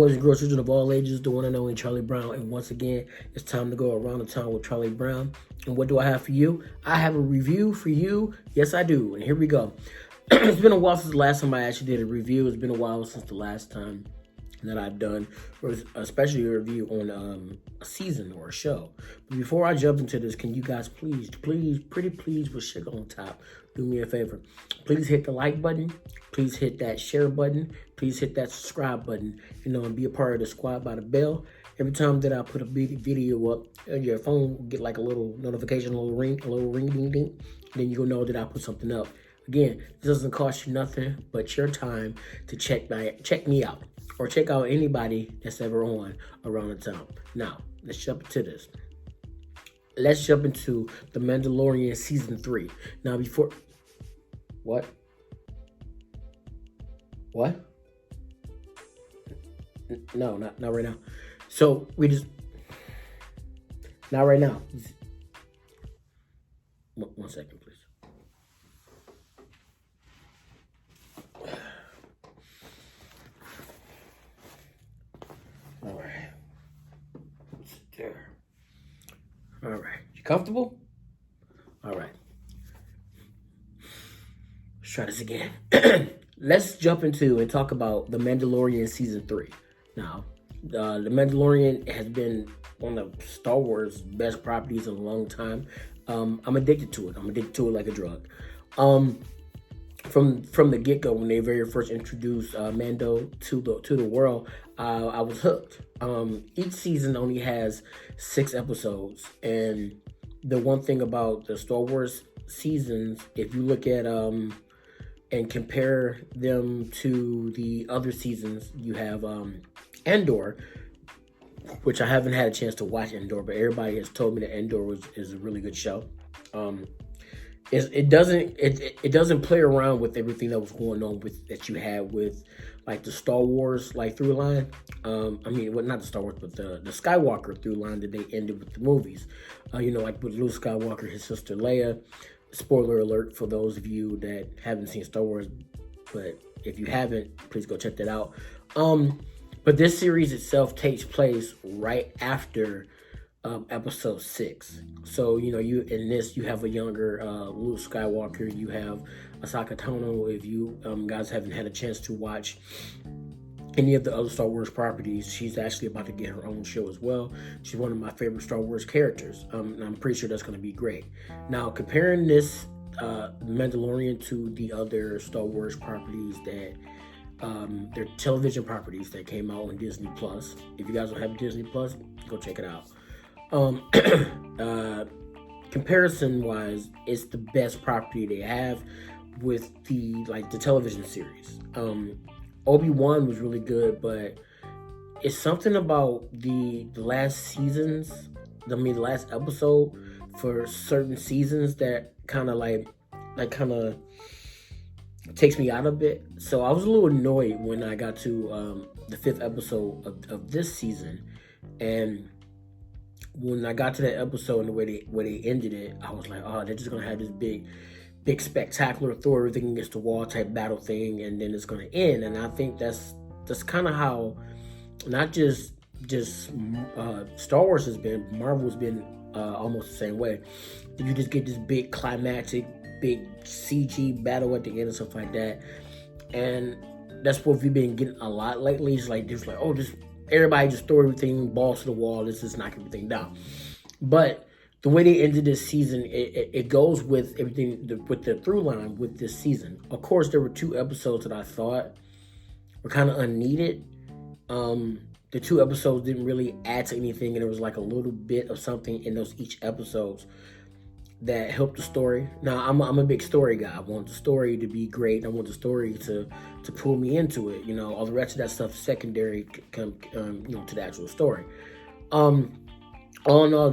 boys and girls, children of all ages, the one and only Charlie Brown. And once again, it's time to go around the town with Charlie Brown. And what do I have for you? I have a review for you. Yes, I do. And here we go. It's been a while since the last time I actually did a review. It's been a while since the last time that I've done, especially a review on a season or a show. But before I jump into this, can you guys please, pretty please, with sugar on top, do me a favor. Please hit the like button. Please hit that share button. Please hit that subscribe button, and be a part of the squad by the bell. Every time that I put a video up, your phone will get like a little notification, a little ring, ding, ding. Then you'll know that I put something up. Again, this doesn't cost you nothing but your time to check me out, or check out anybody that's ever on around the town. Now, let's jump into this. Let's jump into The Mandalorian Season 3. Now, before... What? No, not right now. So, not right now. One second, please. All right. There. All right. You comfortable? All right. Let's try this again. Let's jump into and talk about The Mandalorian Season 3. Now, The Mandalorian has been one of Star Wars' best properties in a long time. I'm addicted to it. I'm addicted to it like a drug. From the get-go, when they very first introduced Mando to the world, I was hooked. Each season only has 6 episodes, and the one thing about the Star Wars seasons, if you look at and compare them to the other seasons, you have Andor, which I haven't had a chance to watch Andor, but everybody has told me that Andor is a really good show. It doesn't play around with everything that was going on that you had with like the Star Wars through line. Not the Star Wars, but the Skywalker through line that they ended with the movies. Like with Luke Skywalker, his sister Leia. Spoiler alert for those of you that haven't seen Star Wars, but if you haven't, please go check that out. But this series itself takes place right after episode 6. So, you in this, you have a younger Luke Skywalker. You have Ahsoka Tano. If you guys haven't had a chance to watch any of the other Star Wars properties, she's actually about to get her own show as well. She's one of my favorite Star Wars characters. And I'm pretty sure that's going to be great. Now, comparing this Mandalorian to the other Star Wars properties that they're television properties that came out on Disney Plus. If you guys don't have Disney Plus, go check it out. Comparison wise, it's the best property they have with the television series. Obi-Wan was really good, but it's something about the last last episode for certain seasons that kind of takes me out a bit. So I was a little annoyed when I got to the 5th episode of this season, and when I got to that episode and the way they ended it, I was like, oh, they're just gonna have this big spectacular throw everything against the wall type battle thing, and then it's gonna end. And I think that's kind of how not just Star Wars has been, Marvel has been almost the same way. You just get this big climactic, big CG battle at the end and stuff like that, and that's what we've been getting a lot lately. It's like everybody just throw everything balls to the wall. Let's just knock everything down. But the way they ended this season, it goes with everything, with the through line with this season. Of course, there were 2 episodes that I thought were kind of unneeded. The 2 episodes didn't really add to anything, and there was like a little bit of something in those each episodes that helped the story. Now, I'm a big story guy. I want the story to be great. I want the story to pull me into it. All the rest of that stuff is secondary to the actual story. All in all,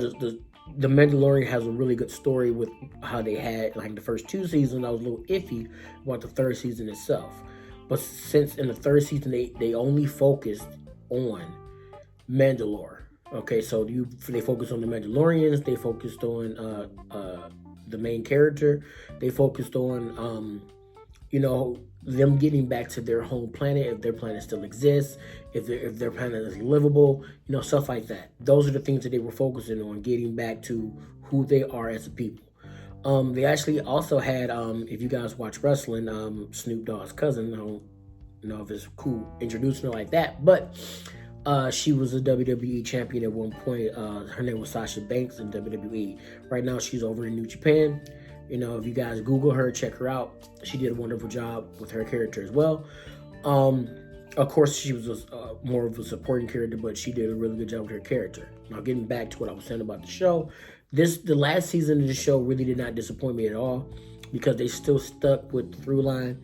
the Mandalorian has a really good story with how they had the first 2 seasons. I was a little iffy about the 3rd season itself, but since in the 3rd season they only focused on Mandalore. Okay, so they focused on the Mandalorians. They focused on the main character. They focused on them getting back to their home planet, if their planet still exists, if their planet is livable, stuff like that. Those are the things that they were focusing on, getting back to who they are as a people. They actually also had, if you guys watch wrestling, Snoop Dogg's cousin, I don't know if it's cool introducing her like that, but she was a WWE champion at one point. Her name was Sasha Banks in WWE. Right now, she's over in New Japan. If you guys Google her, check her out. She did a wonderful job with her character as well. Of course, she was more of a supporting character, but she did a really good job with her character. Now, getting back to what I was saying about the show, the last season of the show really did not disappoint me at all, because they still stuck with the through line.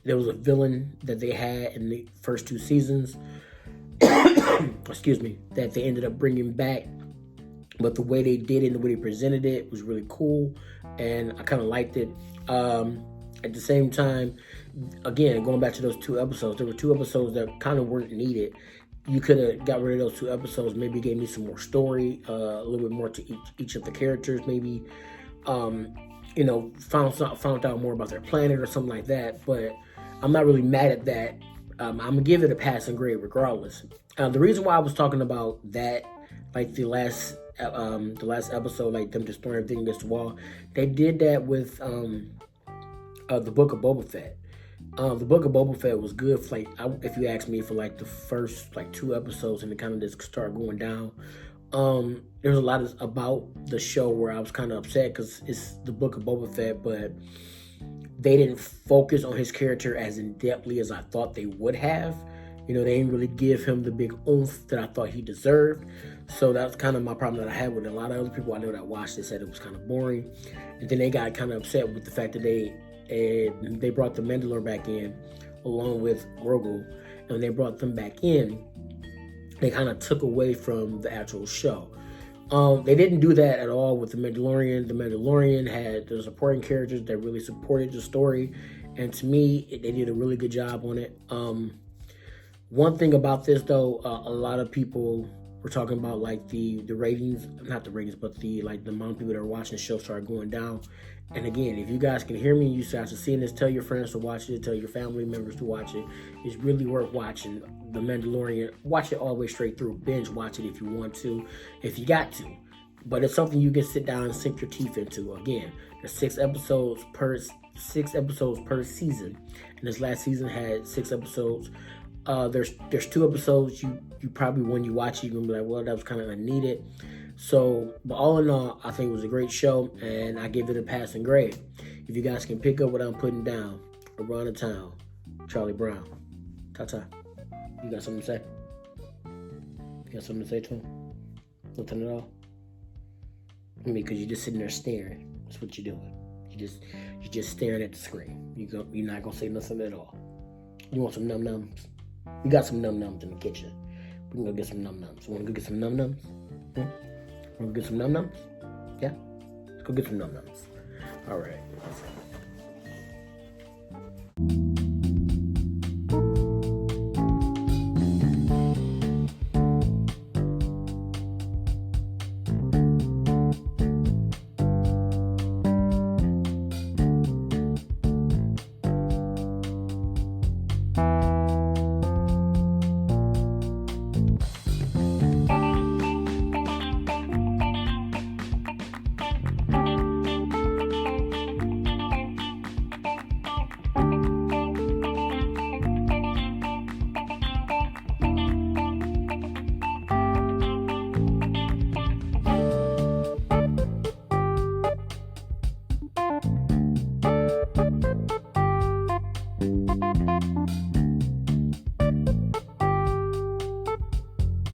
There was a villain that they had in the first 2 seasons, excuse me, that they ended up bringing back. But the way they did it and the way they presented it was really cool, and I kind of liked it. At the same time, again, going back to those 2 episodes, there were 2 episodes that kind of weren't needed. You could have got rid of those 2 episodes, maybe gave me some more story, a little bit more to each of the characters, maybe, found out more about their planet or something like that. But I'm not really mad at that. I'm going to give it a passing grade regardless. The reason why I was talking about that, like the last episode, like them just throwing everything against the wall, they did that with the Book of Boba Fett. The Book of Boba Fett was good for, if you ask me, for the first 2 episodes, and it kind of just started going down. There was a lot about the show where I was kind of upset because it's the Book of Boba Fett, but they didn't focus on his character as in-depthly as I thought they would have. They didn't really give him the big oomph that I thought he deserved. So that's kind of my problem that I had with it. A lot of other people I know that watched it said it was kind of boring. And then they got kind of upset with the fact that they brought the Mandalorian back in along with Grogu. And when they brought them back in, they kind of took away from the actual show. They didn't do that at all with the Mandalorian. The Mandalorian had the supporting characters that really supported the story. And to me, they did a really good job on it. One thing about this, though, a lot of people were talking about the ratings, not the ratings, but the amount of people that are watching the show started going down. And again, if you guys can hear me, you start to see this, tell your friends to watch it, tell your family members to watch it. It's really worth watching The Mandalorian. Watch it all the way straight through. Binge watch it if you want to, if you got to. But it's something you can sit down and sink your teeth into. Again, there's 6 episodes per season, and this last season had 6 episodes. There's 2 episodes you probably, when you watch it, you're gonna be like, well, that was kind of unneeded. So, but all in all, I think it was a great show, and I give it a passing grade. If you guys can pick up what I'm putting down, around the town, Charlie Brown. Ta-ta. You got something to say? You got something to say to him? Nothing at all? Because you're just sitting there staring. That's what you're doing. You're just staring at the screen. You're not gonna say nothing at all. You want some num-nums? We got some num-nums in the kitchen. We can go get some num-nums. Want to go get some num-nums? Want to get some num-nums? Yeah? Let's go get some num-nums. All right.